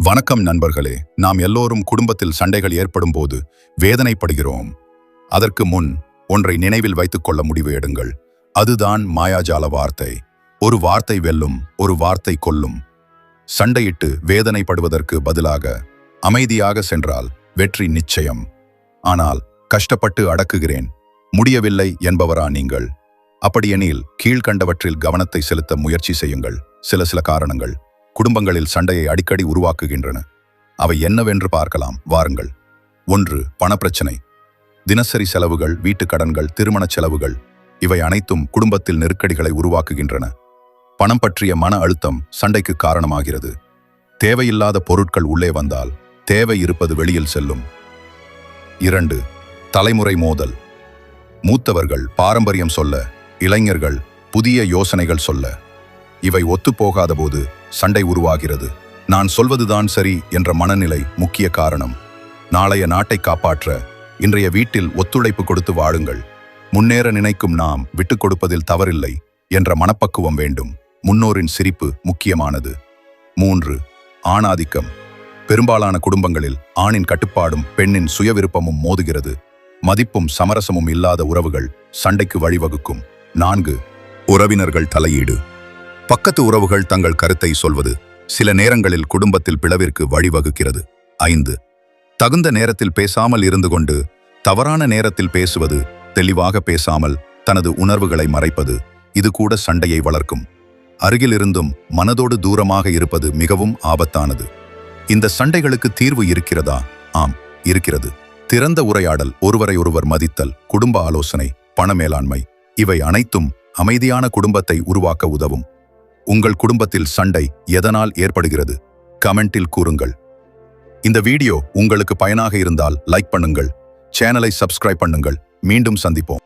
வணக்கம் நண்பர்களே. நாம் எல்லோரும் குடும்பத்தில் சண்டைகள் ஏற்படும் போது வேதனைப்படுகிறோம். அதற்கு முன் ஒன்றை நினைவில் வைத்துக் கொள்ள முடிவு எடுங்கள். அதுதான் மாயாஜால வார்த்தை. ஒரு வார்த்தை வெல்லும், ஒரு வார்த்தை கொல்லும். சண்டையிட்டு வேதனைப்படுவதற்கு பதிலாக அமைதியாக சென்றால் வெற்றி நிச்சயம். ஆனால் கஷ்டப்பட்டு அடக்குகிறேன், முடியவில்லை என்பவரா நீங்கள்? அப்படியெனில் கீழ்கண்டவற்றில் கவனத்தை செலுத்த முயற்சி செய்யுங்கள். சில காரணங்கள் குடும்பங்களில் சண்டையை அடிக்கடி உருவாக்குகின்றன. அவை என்னவென்று பார்க்கலாம் வாருங்கள். 1. பணப்பிரச்சனை. தினசரி செலவுகள், வீட்டு கடன்கள், திருமணச் செலவுகள் இவை அனைத்தும் குடும்பத்தில் நெருக்கடிகளை உருவாக்குகின்றன. பணம் பற்றிய மன அழுத்தம் சண்டைக்கு காரணமாகிறது. தேவையில்லாத பொருட்கள் உள்ளே வந்தால் தேவை இருப்பது வெளியில் செல்லும். 2. தலைமுறை மோதல். மூத்தவர்கள் பாரம்பரியம் சொல்ல, இளைஞர்கள் புதிய யோசனைகள் சொல்ல, இவை ஒத்துப்போகாத போது சண்டை உருவாகிறது. நான் சொல்வதுதான் சரி என்ற மனநிலை முக்கிய காரணம். நாளைய நாட்டை காப்பாற்ற இன்றைய வீட்டில் ஒத்துழைப்பு கொடுத்து வாழுங்கள். முன்னேற நினைக்கும் நாம் விட்டுக் கொடுப்பதில் தவறில்லை என்ற மனப்பக்குவம் வேண்டும். முன்னோரின் சிரிப்பு முக்கியமானது. 3. ஆணாதிக்கம். பெரும்பாலான குடும்பங்களில் ஆணின் கட்டுப்பாடும் பெண்ணின் சுயவிருப்பமும் மோதுகிறது. மதிப்பும் சமரசமும் இல்லாத உறவுகள் சண்டைக்கு வழிவகுக்கும். 4. உறவினர்கள் தலையீடு. பக்கத்து உறவுகள் தங்கள் கருத்தை சொல்வது சில நேரங்களில் குடும்பத்தில் பிளவிற்கு வழிவகுக்கிறது. 5. தகுந்த நேரத்தில் பேசாமல் இருந்து கொண்டு தவறான நேரத்தில் பேசுவது, தெளிவாக பேசாமல் தனது உணர்வுகளை மறைப்பது, இது கூட சண்டையை வளர்க்கும். அருகிலிருந்தும் மனதோடு தூரமாக இருப்பது மிகவும் ஆபத்தானது. இந்த சண்டைகளுக்கு தீர்வு இருக்கிறதா? ஆம், இருக்கிறது. திறந்த உரையாடல், ஒருவரை ஒருவர் மதித்தல், குடும்ப ஆலோசனை, பண மேலாண்மை இவை அனைத்தும் அமைதியான குடும்பத்தை உருவாக்க உதவும். உங்கள் குடும்பத்தில் சண்டை எதனால் ஏற்படுகிறது? கமெண்டில் கூறுங்கள். இந்த வீடியோ உங்களுக்கு பயனாக இருந்தால் லைக் பண்ணுங்கள், சேனலை சப்ஸ்கிரைப் பண்ணுங்கள். மீண்டும் சந்திப்போம்.